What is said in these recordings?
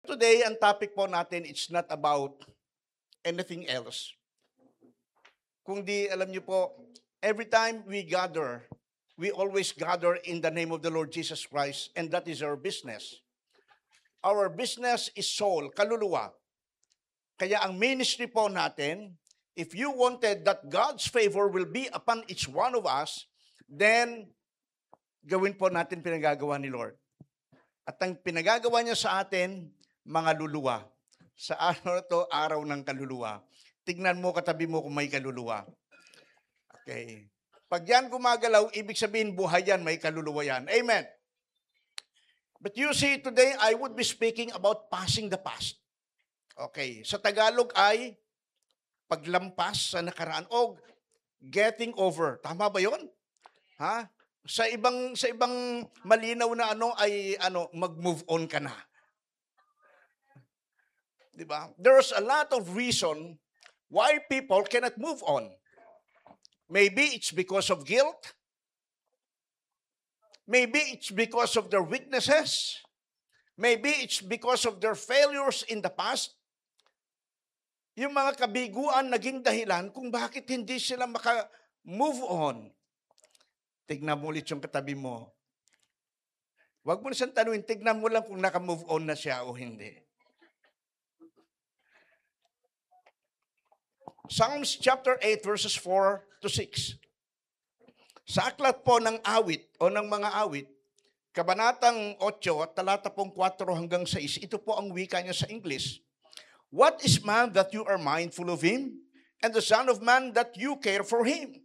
Today, ang topic po natin, it's not about anything else. Kundi, alam niyo po, every time we gather, we always gather in the name of the Lord Jesus Christ, and that is our business. Our business is soul, kaluluwa. Kaya ang ministry po natin, if you wanted that God's favor will be upon each one of us, then gawin po natin pinagagawa ni Lord. At ang pinagagawa niya sa atin, mga luluwa. Sa araw na to, araw ng kaluluwa. Tignan mo, katabi mo kung may kaluluwa. Okay. Pag yan gumagalaw, ibig sabihin buhay yan, may kaluluwa yan. Amen. But you see, today I would be speaking about passing the past. Okay. Sa Tagalog ay paglampas sa nakaraan o getting over. Tama ba yon? Ha? Sa ibang malinaw na mag-move on ka na. 'Di ba? There's a lot of reason why people cannot move on. Maybe it's because of guilt. Maybe it's because of their weaknesses. Maybe it's because of their failures in the past. Yung mga kabiguan naging dahilan kung bakit hindi sila maka-move on. Tignan mo ulit yung katabi mo. Huwag mo na siyang tanungin, tignan mo lang kung naka-move on na siya o hindi. Psalms chapter 8 verses 4 to 6. Sa aklat po ng awit o ng mga awit, kabanatang 8 at talata pong 4 hanggang 6, ito po ang wika niya sa English. What is man that you are mindful of him, and the son of man that you care for him?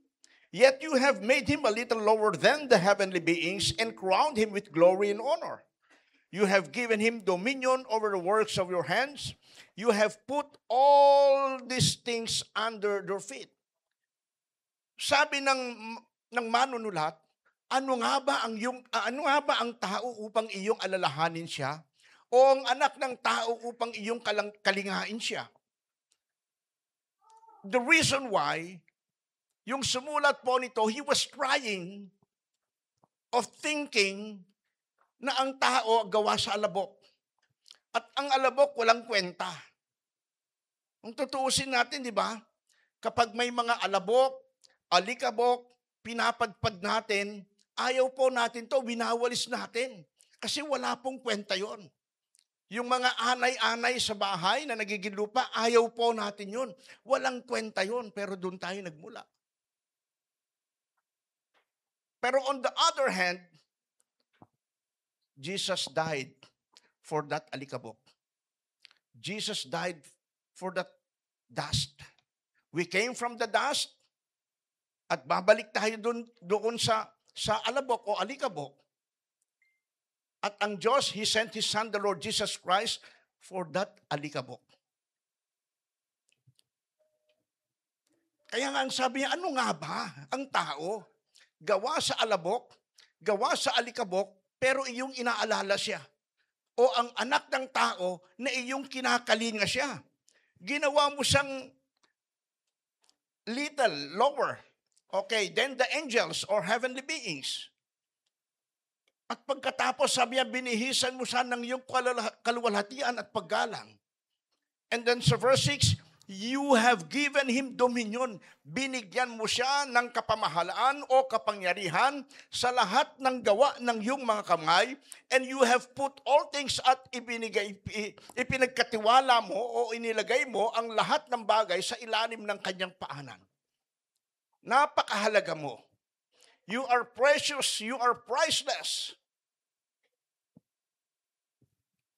Yet you have made him a little lower than the heavenly beings and crowned him with glory and honor. You have given him dominion over the works of your hands. You have put all these things under their feet. Sabi ng manunulat, ano nga ba ang tao upang iyong alalahanin siya? O ang anak ng tao upang iyong kalingain siya? The reason why, yung sumulat po nito, he was trying of thinking na ang tao gawa sa alabok. At ang alabok walang kwenta. Kung tutuusin natin, di ba? Kapag may mga alabok, alikabok, pinapadpad natin, ayaw po natin to, winawalis natin. Kasi wala pong kwenta yon. Yung mga anay-anay sa bahay na nagiging lupa, ayaw po natin yon. Walang kwenta yon, pero doon tayo nagmula. Pero on the other hand, Jesus died for that alikabok. Jesus died for that dust. We came from the dust at babalik tayo doon sa alabok o alikabok. At ang Diyos, He sent His Son, the Lord Jesus Christ, for that alikabok. Kaya nga ang sabi niya, ano nga ba ang tao? Gawa sa alabok, gawa sa alikabok, pero iyong inaalala siya. O ang anak ng tao na iyong kinakalinga siya. Ginawa mo siyang little lower. Okay, then the angels or heavenly beings. At pagkatapos, sabi niya, binihisan mo siya ng iyong kaluwalhatian at paggalang. And then sa verse 6, you have given him dominion. Binigyan mo siya ng kapamahalaan o kapangyarihan sa lahat ng gawa ng iyong mga kamay, and you have put all things at ipinagkatiwala mo o inilagay mo ang lahat ng bagay sa ilalim ng kanyang paanan. Napakahalaga mo. You are precious, you are priceless.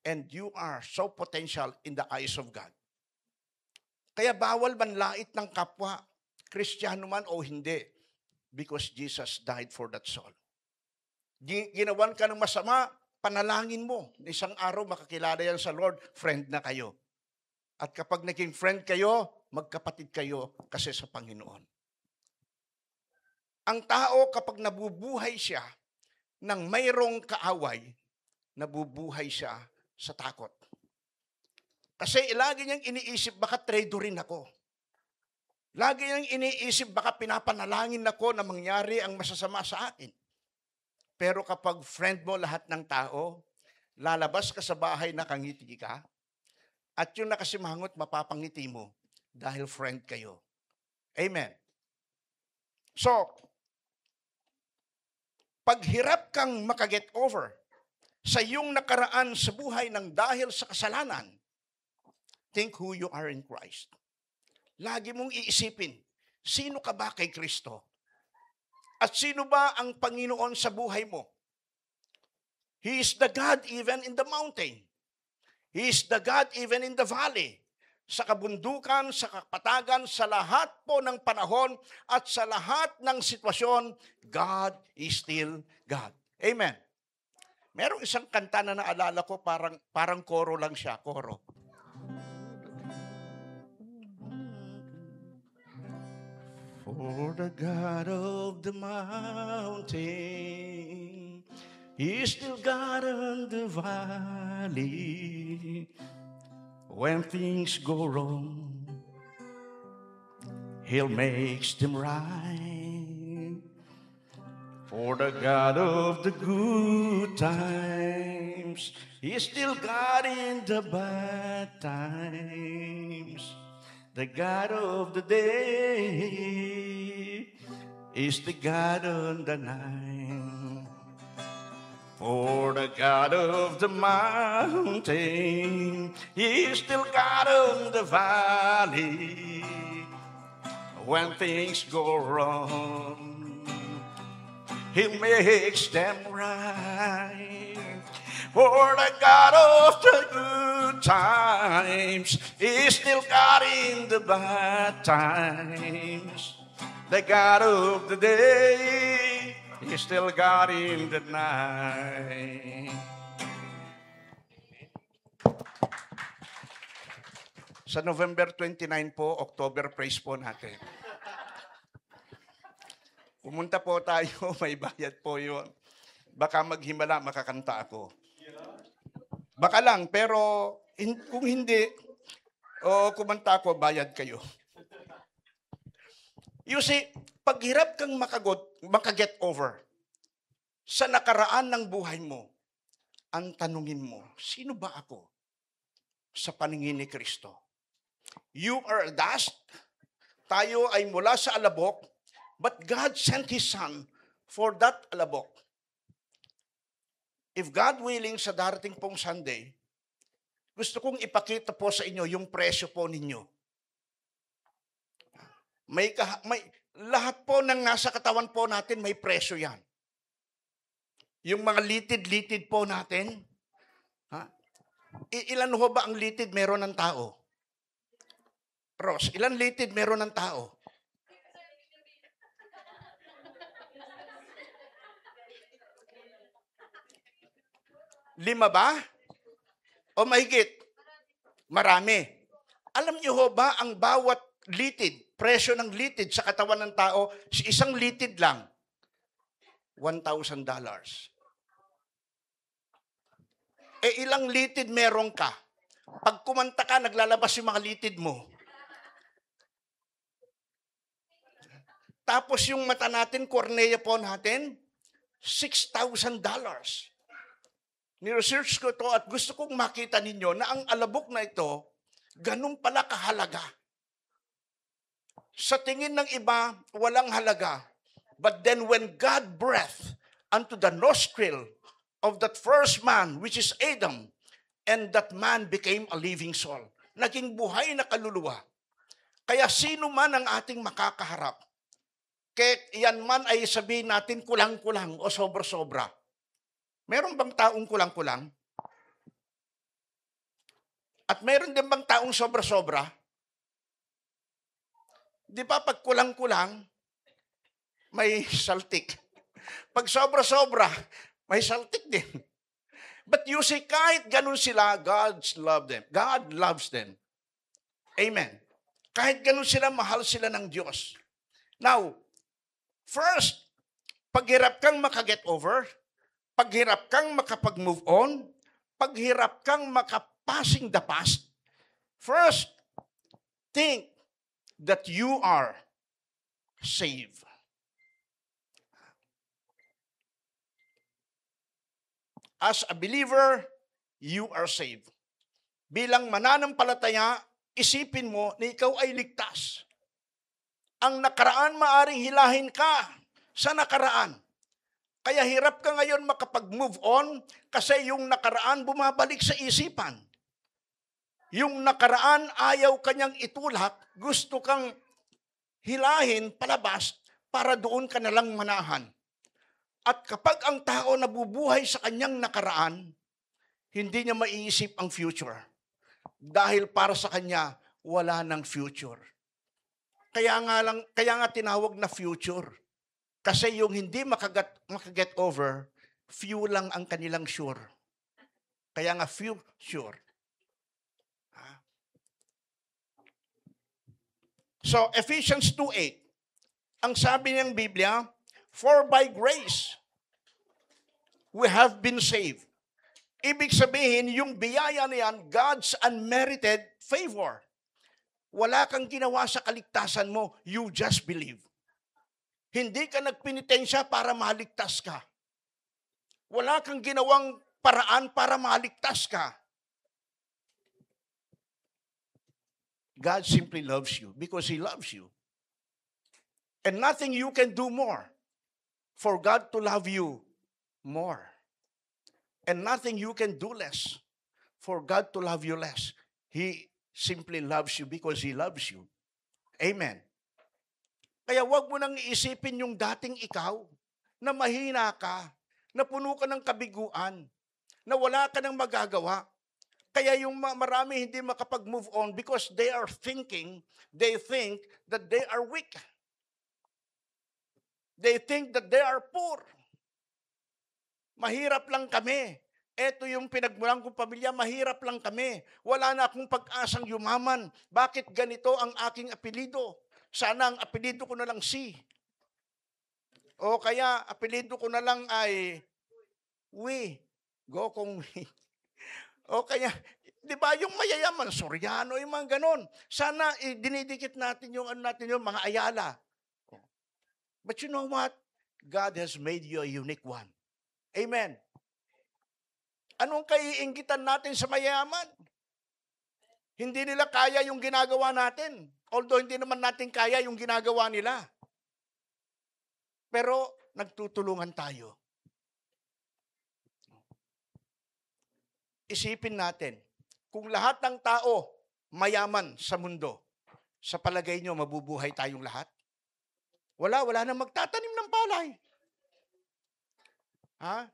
And you are so potential in the eyes of God. Kaya bawal manlait ng kapwa, Kristiyano man o hindi, because Jesus died for that soul. Ginawan ka ng masama, panalangin mo. Isang araw makakilala yan sa Lord, friend na kayo. At kapag naging friend kayo, magkapatid kayo kasi sa Panginoon. Ang tao kapag nabubuhay siya ng mayroong kaaway, nabubuhay siya sa takot. Kasi lagi niyang iniisip, baka traitor ako. Lagi niyang iniisip, baka pinapanalangin ako na mangyari ang masasama sa akin. Pero kapag friend mo lahat ng tao, lalabas ka sa bahay nakangiti ka, At yung nakasimangot, mapapangiti mo dahil friend kayo. Amen. So, paghirap kang makaget over sa iyong nakaraan sa buhay ng dahil sa kasalanan, think who you are in Christ. Lagi mong iisipin, sino ka ba kay Kristo? At sino ba ang Panginoon sa buhay mo? He is the God even in the mountain. He is the God even in the valley. Sa kabundukan, sa kapatagan, sa lahat po ng panahon at sa lahat ng sitwasyon, God is still God. Amen. Merong isang kanta na naalala ko, parang koro lang siya, koro. For the God of the mountain, He is still God in the valley. When things go wrong, He'll make them right. For the God of the good times, He is still God in the bad times. The God of the day is the God on the night. For the God of the mountain, He is still God on the valley. When things go wrong, He makes them right. For the God of the good times is still God in the bad times. The God of the day is still God in the night. Sa November 29 po, October praise po natin. Pumunta po tayo, may bayad po yun. Baka maghimala, makakanta ako. Baka lang, pero kung hindi, kumanta ako, bayad kayo. You see, paghirap kang makaget over sa nakaraan ng buhay mo, ang tanungin mo, sino ba ako sa paningin ni Kristo? You are dust, tayo ay mula sa alabok, but God sent His Son for that alabok. If God willing, sa darating pong Sunday, gusto kong ipakita po sa inyo yung presyo po ninyo. Lahat po ng nasa katawan po natin, may presyo yan. Yung mga litid-litid po natin, ilan ho ba ang litid meron ng tao? Ross, ilan litid meron ng tao? Lima ba? O mahigit? Marami. Alam niyo ho ba ang bawat litid, presyo ng litid sa katawan ng tao, isang litid lang, $1,000. Ilang litid meron ka? Pag kumanta ka, naglalabas yung mga litid mo. Tapos yung mata natin, cornea po natin, $6,000. Ni-research ko to at gusto kong makita ninyo na ang alabok na ito, ganun pala kahalaga. Sa tingin ng iba, walang halaga. But then when God breathed unto the nostril of that first man, which is Adam, and that man became a living soul. Naging buhay na kaluluwa. Kaya sino man ang ating makakaharap, kahit yan man ay sabihin natin kulang-kulang o sobra-sobra. Meron bang taong kulang-kulang? At meron din bang taong sobra-sobra? Di ba pag kulang-kulang, may saltik. Pag sobra-sobra, may saltik din. But you see, kahit ganun sila, God loves them. Amen. Kahit ganun sila, mahal sila ng Diyos. Now, first, paghirap kang makaget over, paghirap kang makapag-move on, paghirap kang makapassing the past, first, think that you are saved. As a believer, you are saved. Bilang mananampalataya, isipin mo na ikaw ay ligtas. Ang nakaraan, maaring hilahin ka sa nakaraan. Kaya hirap ka ngayon makapag-move on kasi yung nakaraan bumabalik sa isipan. Yung nakaraan ayaw kanyang itulak, gusto kang hilahin palabas para doon ka nalang manahan. At kapag ang tao nabubuhay sa kanyang nakaraan, hindi niya maiisip ang future. Dahil para sa kanya, wala ng future. Kaya nga tinawag na future. Kasi yung hindi makaget over, few lang ang kanilang sure. Kaya nga future. So, Ephesians 2:8, ang sabi ng Biblia, for by grace, we have been saved. Ibig sabihin, yung biyaya na yan, God's unmerited favor. Wala kang ginawa sa kaligtasan mo, you just believe. Hindi ka nagpenitensya para maligtas ka. Wala kang ginawang paraan para maligtas ka. God simply loves you because He loves you. And nothing you can do more for God to love you more. And nothing you can do less for God to love you less. He simply loves you because He loves you. Amen. Kaya wag mo nang iisipin yung dating ikaw na mahina ka, na puno ka ng kabiguan, na wala ka nang magagawa. Kaya yung marami hindi makapag-move on because they think that they are weak. They think that they are poor. Mahirap lang kami. Ito yung pinagmulan kong pamilya, mahirap lang kami. Wala na akong pag-asang yumaman. Bakit ganito ang aking apelido? Sana ang apelido ko na lang si. O kaya apelido ko na lang ay we. Go kung we. O kaya, di ba yung mayayaman, Soriano, yung mga ganon. Sana dinidikit natin yung mga Ayala. But you know what? God has made you a unique one. Amen. Anong kaiinggitan natin sa mayayaman? Hindi nila kaya yung ginagawa natin. Although hindi naman natin kaya yung ginagawa nila. Pero nagtutulungan tayo. Isipin natin, kung lahat ng tao mayaman sa mundo, sa palagay nyo, mabubuhay tayong lahat? Wala nang magtatanim ng palay. Ha?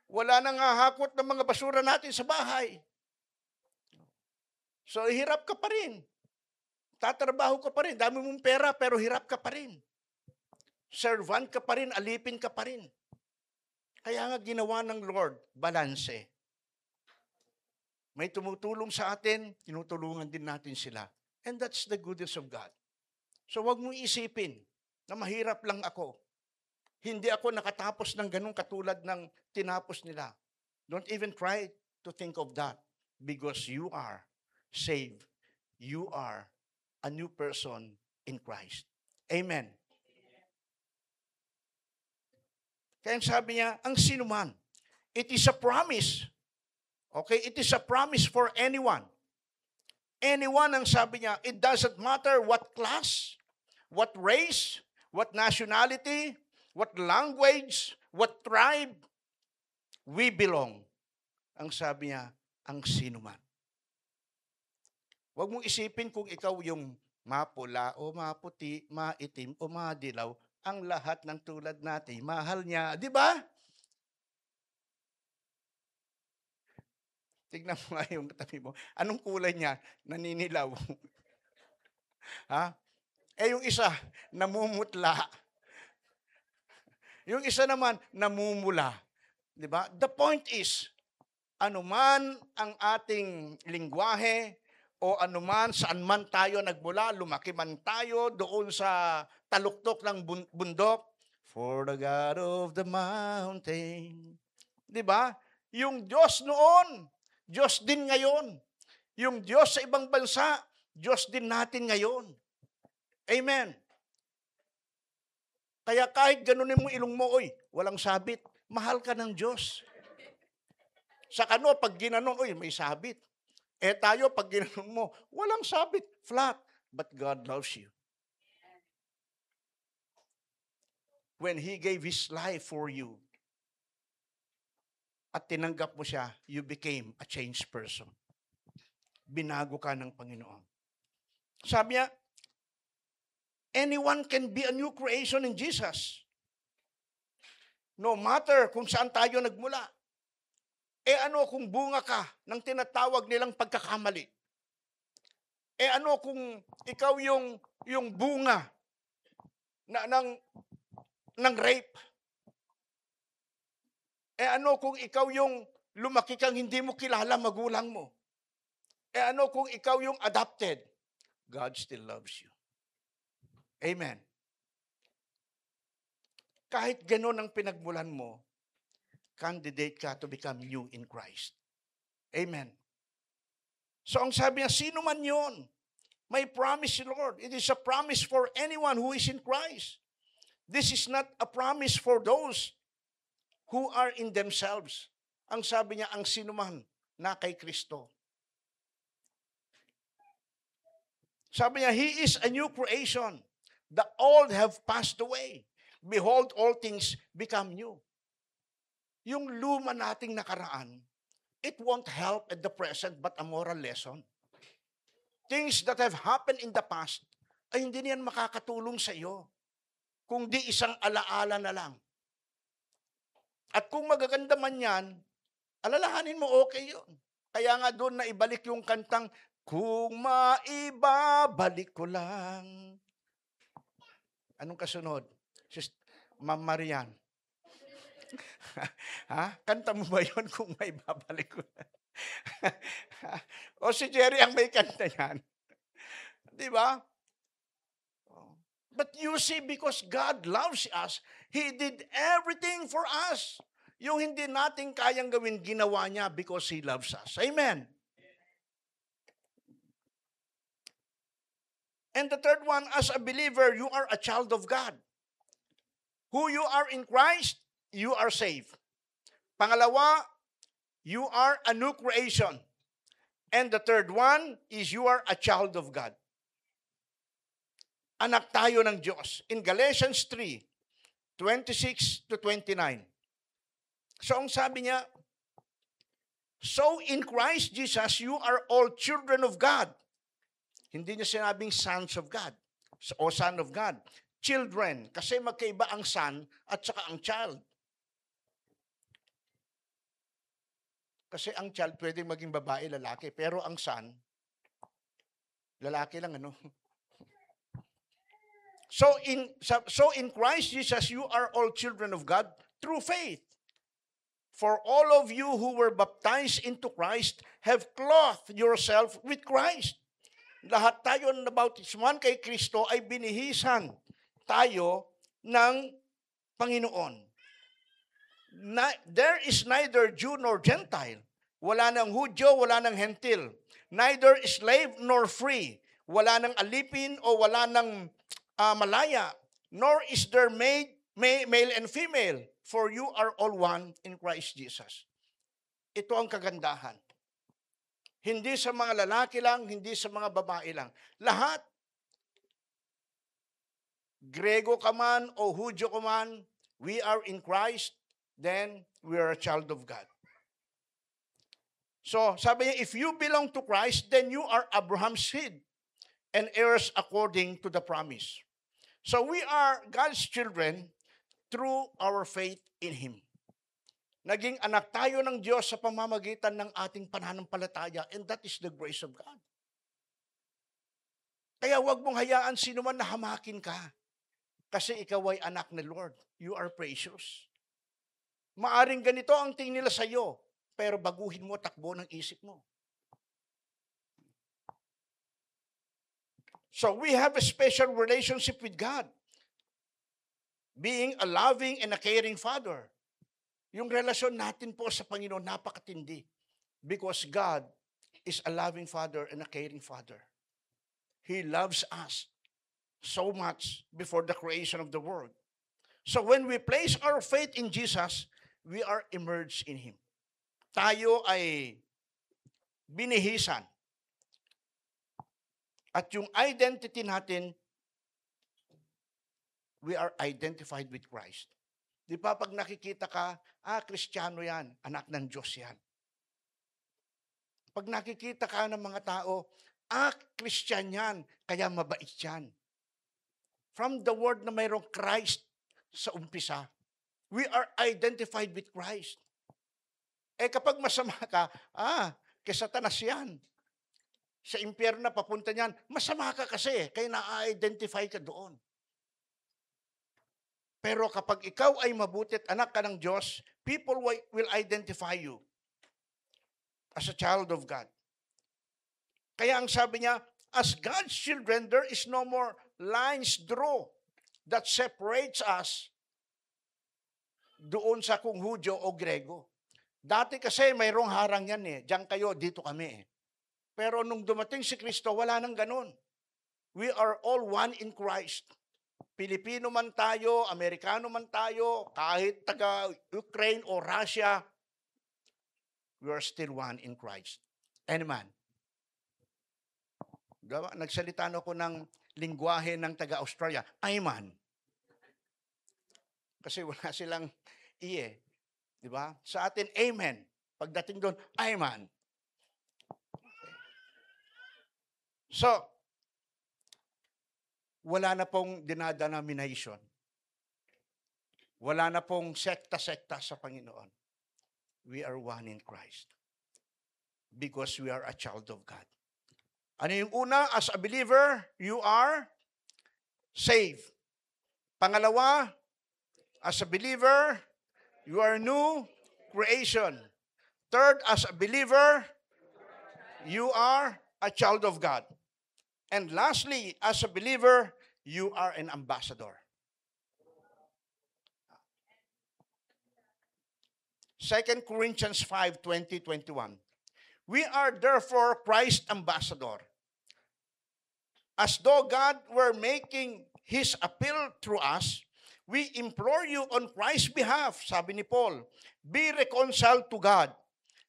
Wala nang hahakot ng mga basura natin sa bahay. So, hirap ka pa rin. Tatrabaho ka pa rin. Dami mong pera, pero hirap ka pa rin. Servant ka pa rin, alipin ka pa rin. Kaya nga ginawa ng Lord, balanse. May tumutulong sa atin, tinutulungan din natin sila. And that's the goodness of God. So wag mong isipin na mahirap lang ako. Hindi ako nakatapos ng ganun katulad ng tinapos nila. Don't even try to think of that because you are saved. You are a new person in Christ. Amen. Kaya sabi niya, ang sinuman, it is a promise. Okay? It is a promise for anyone. Anyone ang sabi niya, it doesn't matter what class, what race, what nationality, what language, what tribe, we belong. Ang sabi niya, ang sinuman. Huwag mong isipin kung ikaw yung mapula o maputi, maitim o madilaw, ang lahat ng tulad natin, mahal niya. Di ba? Tignan mo nga yung katabi mo. Anong kulay niya? Naninilaw. Ha? Yung isa, namumutla. Yung isa naman, namumula. Di ba? The point is, anuman ang ating lingwahe, o anuman saan man tayo nagmula, lumaki man tayo doon sa taluktok ng bundok, for the God of the mountain. Di ba? Yung Diyos noon, Diyos din ngayon. Yung Diyos sa ibang bansa, Diyos din natin ngayon. Amen. Kaya kahit ganunin mo ilong mo, oy, walang sabit, mahal ka ng Diyos. Sa kano, pag ginanon, oy, may sabit. Eh tayo, pag ginanon mo, walang sabit, flat. But God loves you. When He gave His life for you, at tinanggap mo siya, you became a changed person. Binago ka ng Panginoon. Sabi niya, anyone can be a new creation in Jesus. No matter kung saan tayo nagmula. Eh ano kung bunga ka ng tinatawag nilang pagkakamali? Eh ano kung ikaw yung bunga ng rape? Eh ano kung ikaw yung lumaki kang hindi mo kilala magulang mo? Eh ano kung ikaw yung adopted? God still loves you. Amen. Kahit gano'n ang pinagmulan mo, candidate ka to become new in Christ. Amen. So ang sabi niya, sino man yun? May promise si Lord. It is a promise for anyone who is in Christ. This is not a promise for those who are in themselves. Ang sabi niya, ang sino man na kay Kristo. Sabi niya, He is a new creation. The old have passed away. Behold, all things become new. Yung luma nating nakaraan, it won't help at the present but a moral lesson. Things that have happened in the past, ay hindi niyan makakatulong sa iyo. Kung di isang alaala na lang. At kung magaganda man yan, alalahanin mo, okay yun. Kaya nga doon na ibalik yung kantang, kung maibabalik ko lang. Anong kasunod? Ma'am Marian. Ha? Kanta mo ba yun kung maibabalik ko lang? O si Jerry ang may kanta yan. Di ba? But you see, because God loves us, He did everything for us. Yung hindi natin kayang gawin, ginawa niya because He loves us. Amen. And the third one, as a believer, you are a child of God. Who you are in Christ, you are saved. Pangalawa, you are a new creation. And the third one is you are a child of God. Anak tayo ng Diyos. In Galatians 3:26 to 29. So ang sabi niya, so in Christ Jesus, you are all children of God. Hindi niya sinabing sons of God o son of God. Children, kasi magkaiba ang son at saka ang child. Kasi ang child pwedeng maging babae, lalaki, pero ang son, lalaki lang, ano? So in Christ Jesus, you are all children of God through faith. For all of you who were baptized into Christ have clothed yourself with Christ. Lahat tayo na bautismuhan kay Kristo ay binihisan tayo ng Panginoon. There is neither Jew nor Gentile. Wala nang Hudyo, wala nang Hentil. Neither slave nor free. Wala nang alipin o wala nang malaya. Nor is there male and female. For you are all one in Christ Jesus. Ito ang kagandahan. Hindi sa mga lalaki lang, hindi sa mga babae lang. Lahat. Grego ka man o Hudyo ka man, we are in Christ, then we are a child of God. So, sabi niya, if you belong to Christ, then you are Abraham's seed and heirs according to the promise. So, we are God's children through our faith in Him. Naging anak tayo ng Diyos sa pamamagitan ng ating pananampalataya, and that is the grace of God. Kaya huwag mong hayaan sino man na hamakin ka. Kasi ikaw ay anak ni Lord. You are precious. Maaring ganito ang tingin nila sa iyo, pero baguhin mo takbo ng isip mo. So we have a special relationship with God. Being a loving and a caring Father. Yung relasyon natin po sa Panginoon, napakatindi. Because God is a loving Father and a caring Father. He loves us so much before the creation of the world. So when we place our faith in Jesus, we are immersed in Him. Tayo ay binihisan At yung identity natin, we are identified with Christ. Di ba pag nakikita ka, Kristiyano yan, anak ng Diyos yan. Pag nakikita ka ng mga tao, Christian yan, kaya mabait yan. From the word na mayroong Christ sa umpisa, we are identified with Christ. Kapag masama ka, kay Satanas yan. Sa impyerno na papunta niyan, masama ka kasi, kaya na-identify ka doon. Pero kapag ikaw ay mabuti at anak ka ng Diyos, people will identify you as a child of God. Kaya ang sabi niya, as God's children, there is no more lines draw that separates us doon sa kung Hudyo o Grego. Dati kasi mayroong harang yan Diyan kayo, dito kami Pero nung dumating si Kristo, wala nang ganun. We are all one in Christ. Pilipino man tayo, Amerikano man tayo, kahit taga-Ukraine o Russia, we are still one in Christ. Amen. Nagsalita ako ng lingwahe ng taga-Australia. Amen. Kasi wala silang iye. Di ba? Sa atin, amen. Pagdating doon, amen. So, wala na pong dinadenomination. Wala na pong sekta-sekta sa Panginoon. We are one in Christ. Because we are a child of God. Ano yung una? As a believer, you are saved. Pangalawa, as a believer, you are new creation. Third, as a believer, you are a child of God. And lastly, as a believer, you are an ambassador. 2 Corinthians 5:20-21. We are therefore Christ's ambassador. As though God were making His appeal through us, we implore you on Christ's behalf, sabi ni Paul, be reconciled to God.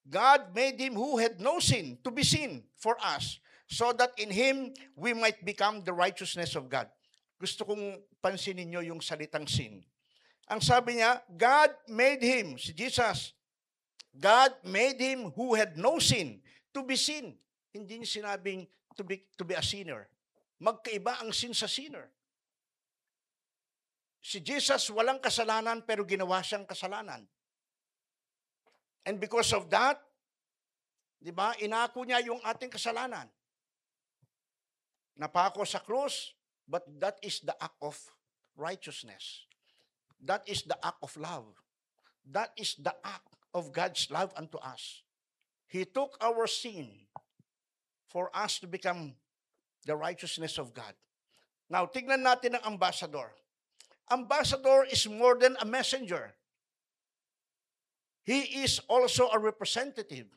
God made Him who had no sin to be sin for us, so that in Him we might become the righteousness of God. Gusto kong pansinin nyo yung salitang sin. Ang sabi niya, God made Him, si Jesus, God made Him who had no sin to be sin. Hindi niya sinabing to be a sinner. Magkaiba ang sin sa sinner. Si Jesus walang kasalanan pero ginawa siyang kasalanan. And because of that, di ba, inako niya yung ating kasalanan. Napako sa krus, but that is the act of righteousness. That is the act of love. That is the act of God's love unto us. He took our sin for us to become the righteousness of God. Now, tignan natin ang ambassador. Ambassador is more than a messenger. He is also a representative.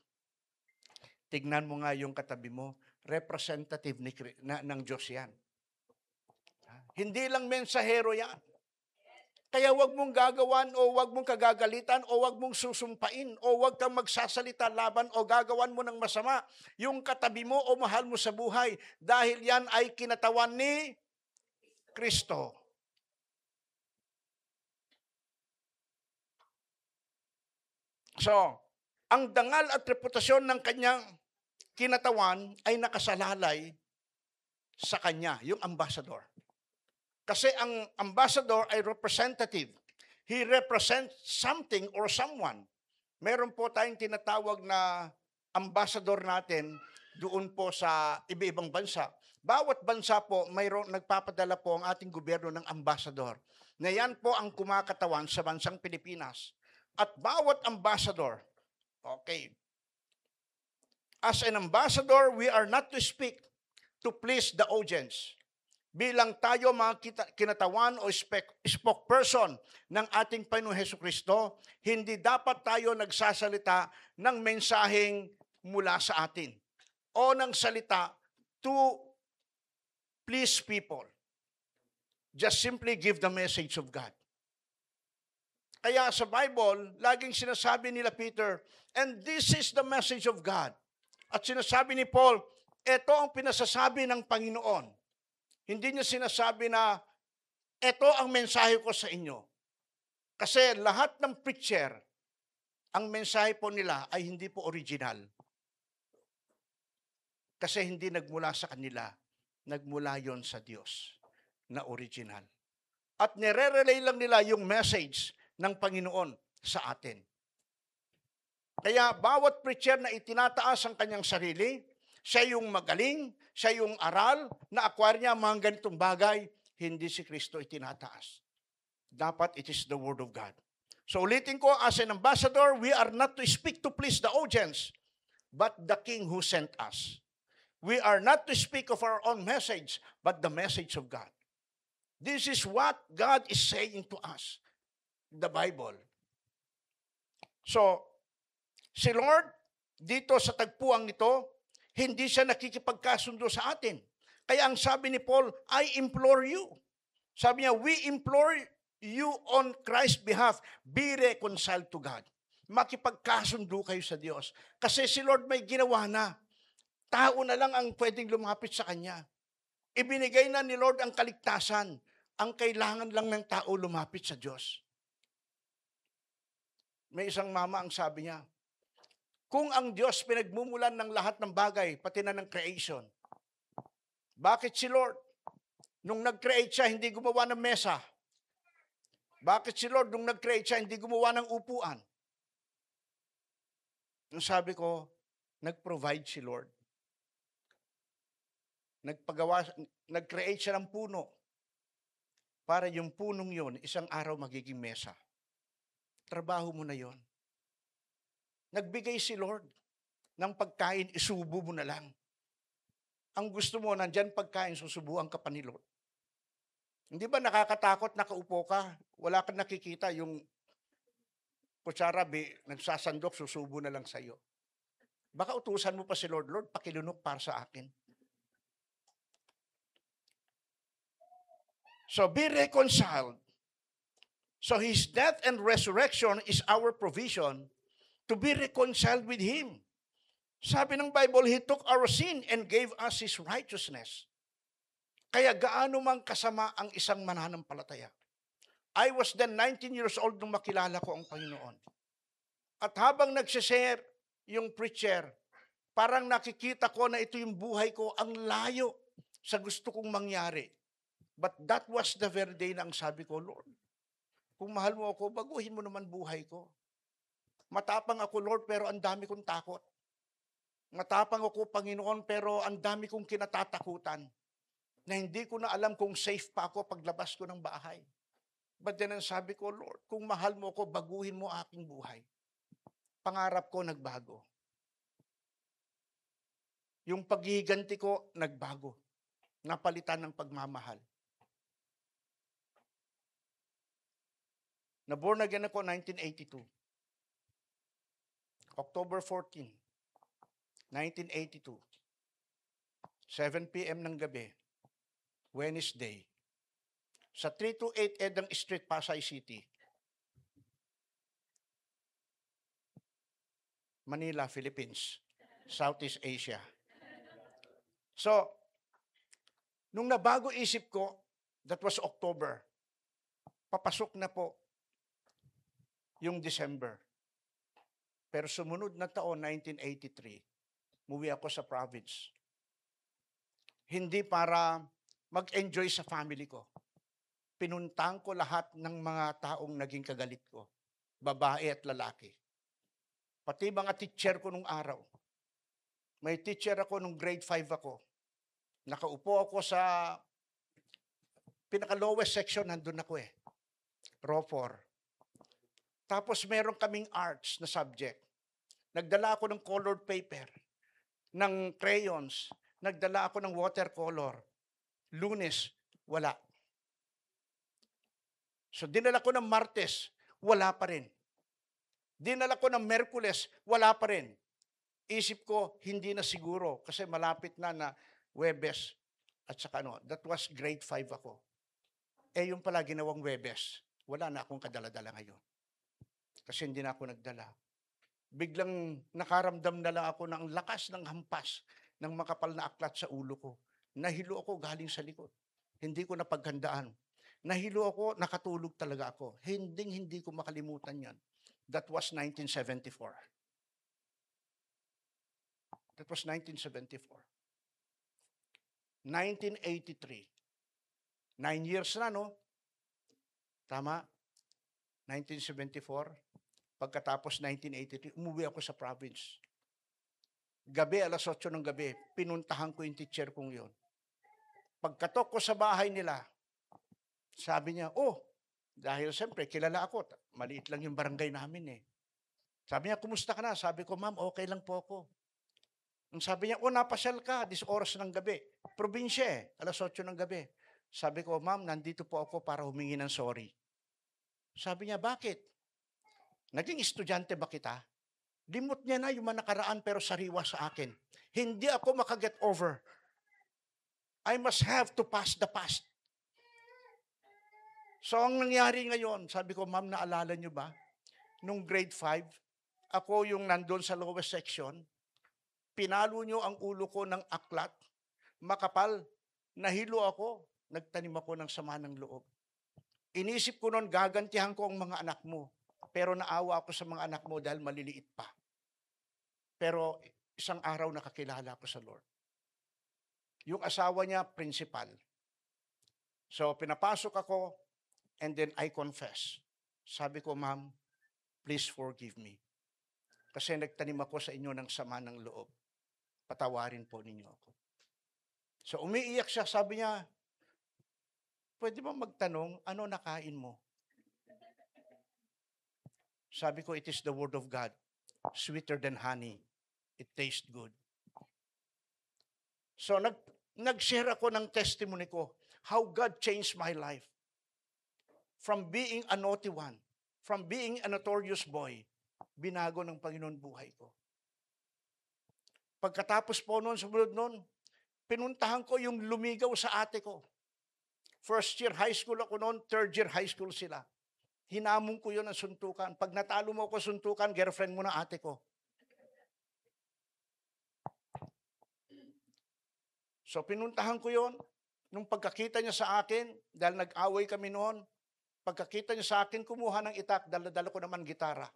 Tignan mo nga yung katabi mo, representative ng Diyos yan. Hindi lang mensahero yan. Kaya wag mong gagawan o wag mong kagagalitan o wag mong susumpain o wag kang magsasalita laban o gagawan mo ng masama yung katabi mo o mahal mo sa buhay dahil yan ay kinatawan ni Kristo. So, ang dangal at reputasyon ng kanyang kinatawan ay nakasalalay sa kanya, yung ambassador. Kasi ang ambassador ay representative. He represents something or someone. Meron po tayong tinatawag na ambassador natin doon po sa iba-ibang bansa. Bawat bansa po, mayroon nagpapadala po ang ating gobyerno ng ambassador. Na yan po ang kumakatawan sa bansang Pilipinas. At bawat ambassador, okay, as an ambassador, we are not to speak to please the audience. Bilang tayo mga kinatawan o spokesperson ng ating Panginoon Hesukristo, hindi dapat tayo nagsasalita ng mensaheng mula sa atin o ng salita to please people. Just simply give the message of God. Kaya sa Bible, laging sinasabi nila Peter, and this is the message of God. At sinasabi ni Paul, ito ang pinasasabi ng Panginoon. Hindi niya sinasabi na, ito ang mensahe ko sa inyo. Kasi lahat ng preacher, ang mensahe po nila ay hindi po original. Kasi hindi nagmula sa kanila, nagmula yon sa Diyos na original. At nire-relay lang nila yung message ng Panginoon sa atin. Kaya bawat preacher na itinataas ang kanyang sarili, siya yung magaling, siya yung aral, na acquire niya mga ganitong bagay, hindi si Kristo itinataas. Dapat it is the Word of God. So ulitin ko, as an ambassador, we are not to speak to please the audience, but the King who sent us. We are not to speak of our own message, but the message of God. This is what God is saying to us, the Bible. So, si Lord, dito sa tagpuang nito, hindi siya nakikipagkasundo sa atin. Kaya ang sabi ni Paul, I implore you. Sabi niya, we implore you on Christ's behalf, be reconciled to God. Makipagkasundo kayo sa Diyos. Kasi si Lord may ginawa na. Tao na lang ang pwedeng lumapit sa Kanya. Ibinigay na ni Lord ang kaligtasan. Ang kailangan lang ng tao lumapit sa Diyos. May isang mama ang sabi niya, kung ang Diyos pinagmumulan ng lahat ng bagay, pati na ng creation, bakit si Lord, nung nag-create siya, hindi gumawa ng mesa? Bakit si Lord, nung nag-create siya, hindi gumawa ng upuan? Ang sabi ko, nag-provide si Lord. Nag-create siya ng puno para yung punong yon isang araw magiging mesa. Trabaho mo na yon. Nagbigay si Lord ng pagkain, isubo mo na lang. Ang gusto mo, nandyan pagkain, susubuan ka pa ni Lord. Hindi ba nakakatakot, nakaupo ka, wala kang nakikita, yung kutsara, nagsasandok, susubo na lang sa'yo. Baka utusan mo pa si Lord, Lord, pakilunok para sa akin. So be reconciled. So His death and resurrection is our provision to be reconciled with Him. Sabi ng Bible, He took our sin and gave us His righteousness. Kaya gaano mang kasama ang isang mananampalataya. I was then 19 years old nung makilala ko ang Panginoon. At habang nagsishare yung preacher, parang nakikita ko na ito yung buhay ko, ang layo sa gusto kong mangyari. But that was the very day na ang sabi ko, Lord, kung mahal mo ako, baguhin mo naman buhay ko. Matapang ako, Lord, pero ang dami kong takot. Matapang ako, Panginoon, pero ang dami kong kinatatakutan na hindi ko na alam kung safe pa ako paglabas ko ng bahay. But then ang sabi ko, Lord, kung mahal mo ako, baguhin mo aking buhay. Pangarap ko, nagbago. Yung paghihiganti ko, nagbago. Napalitan ng pagmamahal. Na-born again ako 1982. October 14, 1982. 7 p.m. ng gabi. Wednesday. Sa 328 Edang Street, Pasay City. Manila, Philippines. Southeast Asia. So, nung nabago isip ko, that was October. Papasok na po yung December. Pero sumunod na taon, 1983, umuwi ako sa province. Hindi para mag-enjoy sa family ko. Pinuntang ko lahat ng mga taong naging kagalit ko. Babae at lalaki. Pati mga teacher ko nung araw. May teacher ako nung grade 5 ako. Nakaupo ako sa pinaka-lowest section, nandun ako Row 4. Tapos meron kaming arts na subject. Nagdala ako ng colored paper, ng crayons, nagdala ako ng watercolor. Lunes, wala. So dinala ko ng Martes, wala pa rin. Dinala ko ng Merkules, wala pa rin. Isip ko, hindi na siguro kasi malapit na Huwebes at saka that was grade 5 ako. Yung pala ginawang Huwebes, wala na akong kadala-dala ngayon. Kasi hindi na ako nagdala. Biglang nakaramdam na lang ako ng lakas ng hampas ng makapal na aklat sa ulo ko. Nahilo ako galing sa likod. Hindi ko napaghandaan. Nahilo ako, nakatulog talaga ako. Hindi ko makalimutan yan. That was 1974. That was 1974. 1983. 9 years na, no? Tama? 1974. Pagkatapos 1983, umuwi ako sa province. Gabi, alas 8 ng gabi, pinuntahan ko yung teacher kong yon. Pagkatok ko sa bahay nila, sabi niya, dahil siyempre, kilala ako. Maliit lang yung barangay namin eh. Sabi niya, kumusta ka na? Sabi ko, ma'am, okay lang po ako. Ang sabi niya, napasyal ka, this oras ng gabi. Probinsya eh, alas 8 ng gabi. Sabi ko, ma'am, nandito po ako para humingi ng sorry. Sabi niya, bakit? Naging estudyante ba kita? Limot niya na yung nakaraan pero sariwa sa akin. Hindi ako makaget over. I must have to pass the past. So, ang nangyari ngayon, sabi ko, ma'am, naalala niyo ba? Nung grade 5, ako yung nandun sa lowest section, pinalo niyo ang ulo ko ng aklat, makapal, nahilo ako, nagtanim ako ng sama ng loob. Inisip ko noon, gagantihan ko ang mga anak mo. Pero naawa ako sa mga anak mo dahil maliliit pa. Pero isang araw nakakilala ko sa Lord. Yung asawa niya, principal. So, pinapasok ako, and then I confess. Sabi ko, ma'am, please forgive me. Kasi nagtanim ako sa inyo ng sama ng loob. Patawarin po ninyo ako. So, umiiyak siya. Sabi niya, pwede ba magtanong, ano nakain mo? Sabi ko, it is the word of God. Sweeter than honey. It tastes good. So, nag-share ako ng testimony ko, how God changed my life. From being a naughty one, from being a notorious boy, binago ng Panginoon buhay ko. Pagkatapos po noon, sumunod noon, pinuntahan ko yung lumigaw sa ate ko. First year high school ako noon, third year high school sila. Hinamon ko yun ng suntukan. Pag natalo mo ako suntukan, girlfriend mo na ate ko. So pinuntahan ko yun. Nung pagkakita niya sa akin, dahil nag-away kami noon, pagkakita niya sa akin, kumuha ng itak, dala ko naman gitara.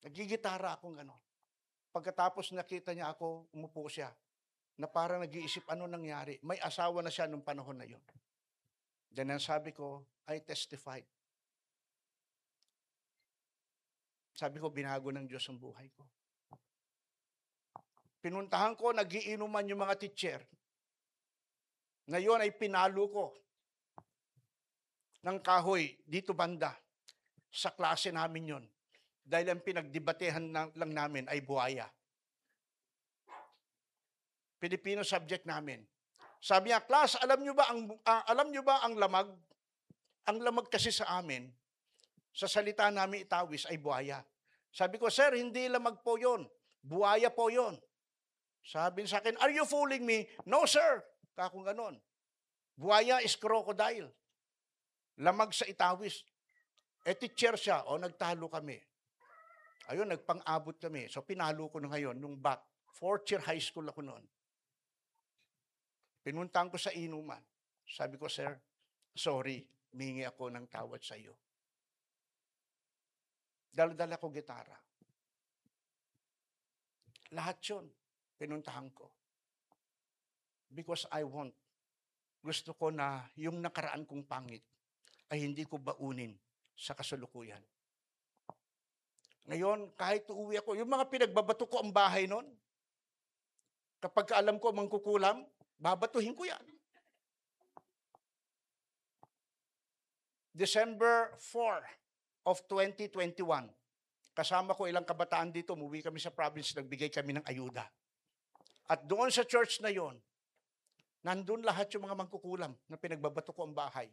Nagigitara akong gano'n. Pagkatapos nakita niya ako, umupo siya, na parang nag-iisip, ano nangyari? May asawa na siya nung panahon na yun. Then ang sabi ko, I testified. Sabi ko, binago ng Diyos ang buhay ko. Pinuntahan ko, nagiinuman yung mga teacher. Ngayon ay pinalo ko ng kahoy dito banda. Sa klase namin yon. Dahil ang pinagdebatehan lang namin ay buhaya. Filipino subject namin. Sabi niya, class, alam niyo ba ang lamag? Ang lamag kasi sa amin, sa salita namin itawis ay buhaya. Sabi ko, sir, hindi lamag po yon. Buhaya po yon. Sabi sa akin, are you fooling me? No, sir. Kakong ganon. Buhaya is crocodile. Lamag sa itawis. Teacher siya, nagtalo kami. Ayun, nagpang-abot kami. So, pinalo ko na ngayon, nung back. Fourth year high school ako noon. Pinuntahan ko sa inuman. Sabi ko, sir, sorry, mingi ako ng tawad sa iyo. Dala-dala ko gitara. Lahat yun, pinuntahan ko. Because I want. Gusto ko na yung nakaraan kong pangit ay hindi ko baunin sa kasalukuyan. Ngayon, kahit uuwi ako, yung mga pinagbabato ko ang bahay noon, kapag alam ko mangkukulam, babatuhin ko yan. December 4 of 2021, kasama ko ilang kabataan dito, umuwi kami sa province, nagbigay kami ng ayuda. At doon sa church na yon, nandun lahat yung mga mangkukulam na pinagbabato ko ang bahay.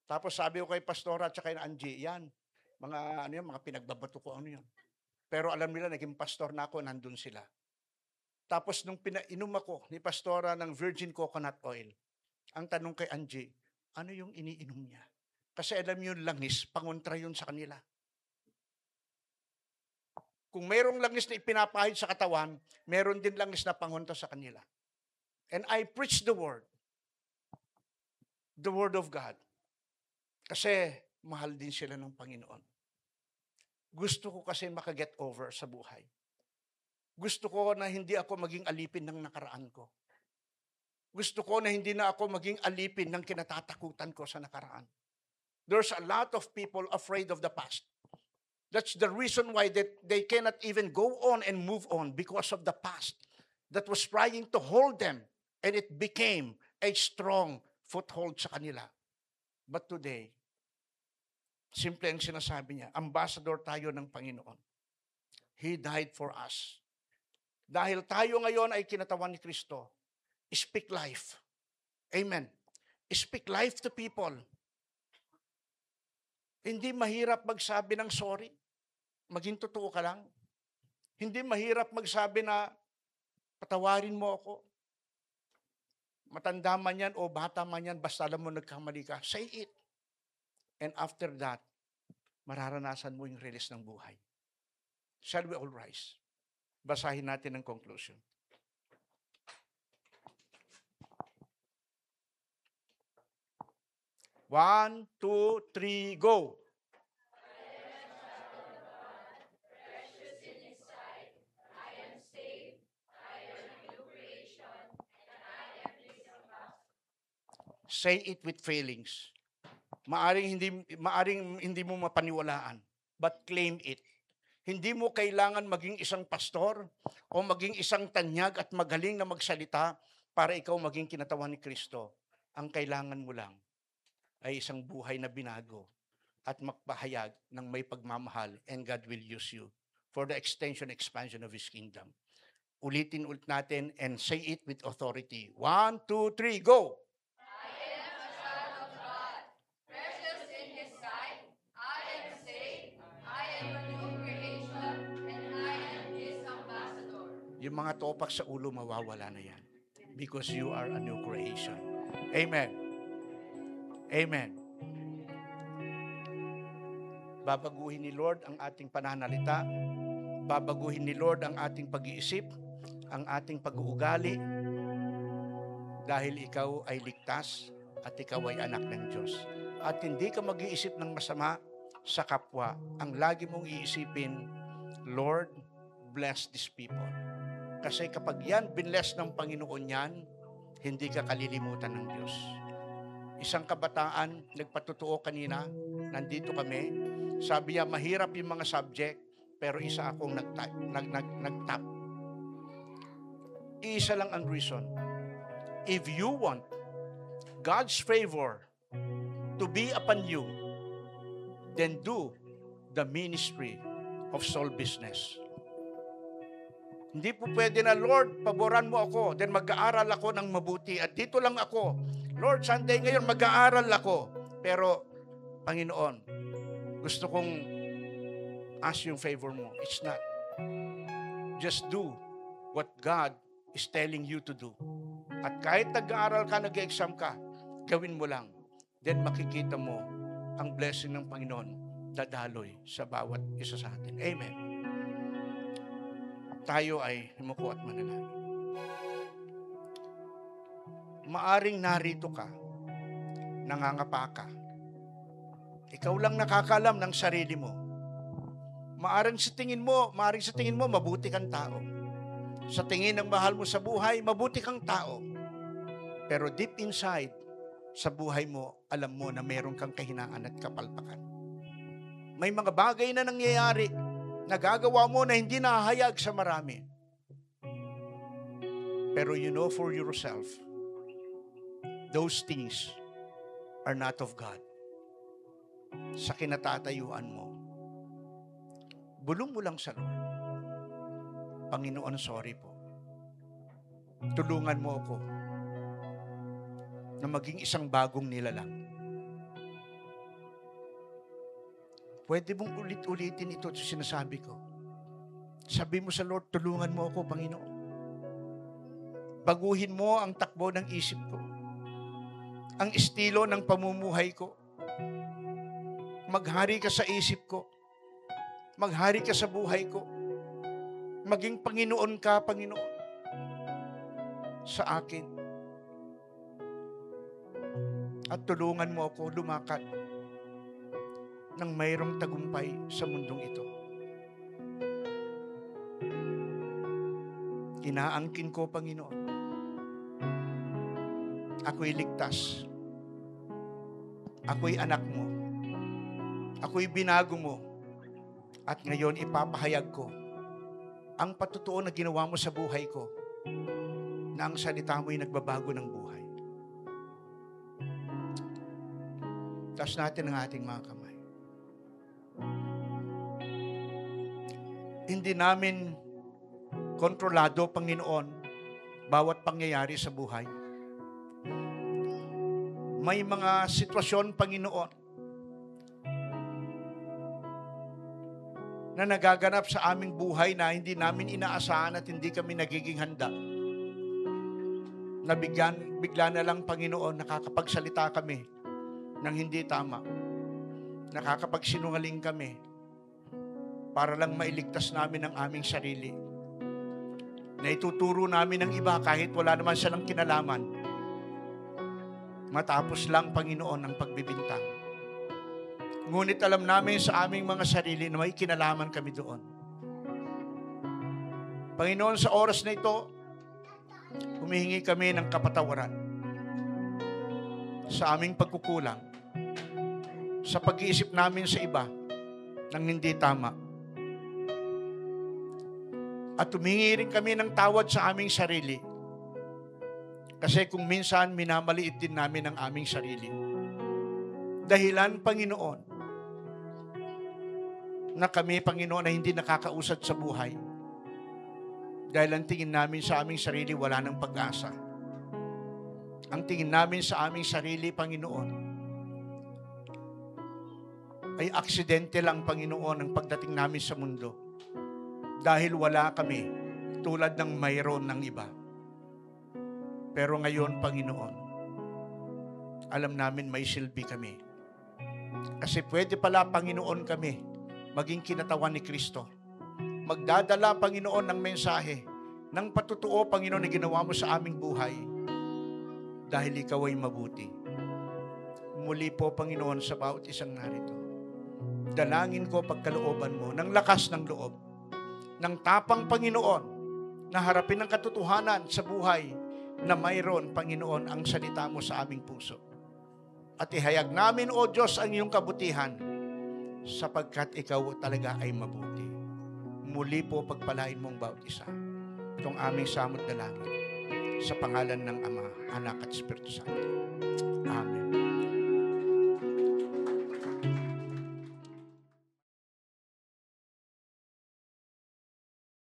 Tapos sabi ko kay Pastora at saka kay Angie, yan, mga pinagbabato ko, ano yan. Pero alam nila, naging pastor na ako, nandun sila. Tapos nung pinainom ako ni Pastora ng virgin coconut oil, ang tanong kay Angie, ano yung iniinom niya? Kasi alam yun, langis, pangontra yun sa kanila. Kung mayroong langis na ipinapahid sa katawan, meron din langis na pangunta sa kanila. And I preach the word of God. Kasi mahal din sila ng Panginoon. Gusto ko kasi makaget over sa buhay. Gusto ko na hindi ako maging alipin ng nakaraan ko. Gusto ko na hindi na ako maging alipin ng kinatatakutan ko sa nakaraan. There's a lot of people afraid of the past. That's the reason why they cannot even go on and move on because of the past that was trying to hold them, and it became a strong foothold sa kanila. But today, simple ang sinasabi niya, ambassador tayo ng Panginoon. He died for us. Dahil tayo ngayon ay kinatawan ni Kristo, speak life. Amen. Speak life to people. Hindi mahirap magsabi ng sorry. Maging totoo ka lang. Hindi mahirap magsabi na patawarin mo ako. Matanda man yan o bata man yan, basta alam mo nagkamali ka, say it. And after that, mararanasan mo yung release ng buhay. Shall we all rise? Basahin natin ang conclusion. One, two, three, go. Say it with feelings. Maaring hindi mo mapaniwalaan, but claim it. Hindi mo kailangan maging isang pastor o maging isang tanyag at magaling na magsalita para ikaw maging kinatawan ni Kristo. Ang kailangan mo lang ay isang buhay na binago at magpahayag ng may pagmamahal, and God will use you for the expansion of His kingdom. Ulitin ulit natin and say it with authority. 1, 2, 3, go! Yung mga topak sa ulo, mawawala na yan. Because you are a new creation. Amen. Amen. Babaguhin ni Lord ang ating pananalita. Babaguhin ni Lord ang ating pag-iisip, ang ating pag-uugali. Dahil ikaw ay ligtas at ikaw ay anak ng Diyos. At hindi ka mag-iisip ng masama sa kapwa. Ang lagi mong iisipin, Lord, bless these people. Kasi kapag yan, binless ng Panginoon yan, hindi ka kalilimutan ng Diyos. Isang kabataan, nagpatutuo kanina, nandito kami, sabi niya, mahirap yung mga subject, pero isa akong nag-top. Isa lang ang reason. If you want God's favor to be upon you, then do the ministry of soul business. Hindi po pwede na, Lord, paboran mo ako, then mag-aaral ako ng mabuti, at dito lang ako. Lord, Sunday ngayon, mag-aaral ako. Pero, Panginoon, gusto kong ask yung favor mo. It's not. Just do what God is telling you to do. At kahit nag-aaral ka, nag-exam ka, gawin mo lang. Then makikita mo ang blessing ng Panginoon dadaloy sa bawat isa sa atin. Amen. Tayo ay humuko at manalangin. Maaring narito ka, nangangapa ka. Ikaw lang nakakaalam ng sarili mo. Maaring sa tingin mo, mabuti kang tao. Sa tingin ng mahal mo sa buhay, mabuti kang tao. Pero deep inside, sa buhay mo, alam mo na meron kang kahinaan at kapalpakan. May mga bagay na nangyayari, nagagawa mo na hindi nahahayag sa marami. Pero you know for yourself, those things are not of God. Sa kinatatayuan mo, bulong mo lang sa Lord. Panginoon, sorry po. Tulungan mo ako na maging isang bagong nilalang. Pwede mong ulit-ulitin ito sa sinasabi ko. Sabi mo sa Lord, tulungan mo ako, Panginoon. Baguhin mo ang takbo ng isip ko. Ang estilo ng pamumuhay ko. Maghari ka sa isip ko. Maghari ka sa buhay ko. Maging Panginoon ka, Panginoon, sa akin. At tulungan mo ako lumakad ng mayroong tagumpay sa mundong ito. Inaangkin ko, Panginoon. Ako'y ligtas. Ako'y anak mo. Ako'y binago mo. At ngayon ipapahayag ko ang patutuo na ginawa mo sa buhay ko, na ang salita mo'y nagbabago ng buhay. Taas natin ang ating mga kamay. Hindi namin kontrolado, Panginoon, bawat pangyayari sa buhay. May mga sitwasyon, Panginoon, na nagaganap sa aming buhay na hindi namin inaasahan at hindi kami nagiging handa. Bigla na lang, Panginoon, nakakapagsalita kami ng hindi tama. Nakakapagsinungaling kami para lang mailigtas namin ang aming sarili. Na ituturo namin ng iba kahit wala naman silang kinalaman. Matapos lang, Panginoon, ang pagbibintang. Ngunit alam namin sa aming mga sarili na may kinalaman kami doon. Panginoon, sa oras na ito, humihingi kami ng kapatawaran sa aming pagkukulang, sa pag-iisip namin sa iba ng hindi tama. At humingi rin kami ng tawad sa aming sarili. Kasi kung minsan minamaliit din namin ang aming sarili. Dahilan, Panginoon, na kami, Panginoon, na hindi nakakausad sa buhay. Dahil ang tingin namin sa aming sarili, wala ng pag-asa. Ang tingin namin sa aming sarili, Panginoon, ay aksidente lang, Panginoon, ang pagdating namin sa mundo. Dahil wala kami, tulad ng mayroon ng iba. Pero ngayon, Panginoon, alam namin may silbi kami. Kasi pwede pala, Panginoon, kami maging kinatawan ni Kristo. Magdadala, Panginoon, ng mensahe, ng patutuo, Panginoon, na ginawa mo sa aming buhay. Dahil ikaw ay mabuti. Muli po, Panginoon, sa bawat isang narito. Dalangin ko pagkalooban mo ng lakas ng loob, ng tapang, Panginoon, na harapin ang katotohanan sa buhay na mayroon, Panginoon, ang salita mo sa aming puso. At ihayag namin, O Diyos, ang iyong kabutihan, sapagkat ikaw talaga ay mabuti. Muli po pagpalain mong bawat isa. Itong aming samot dalangin sa pangalan ng Ama, Anak at Espiritu Santo. Amen.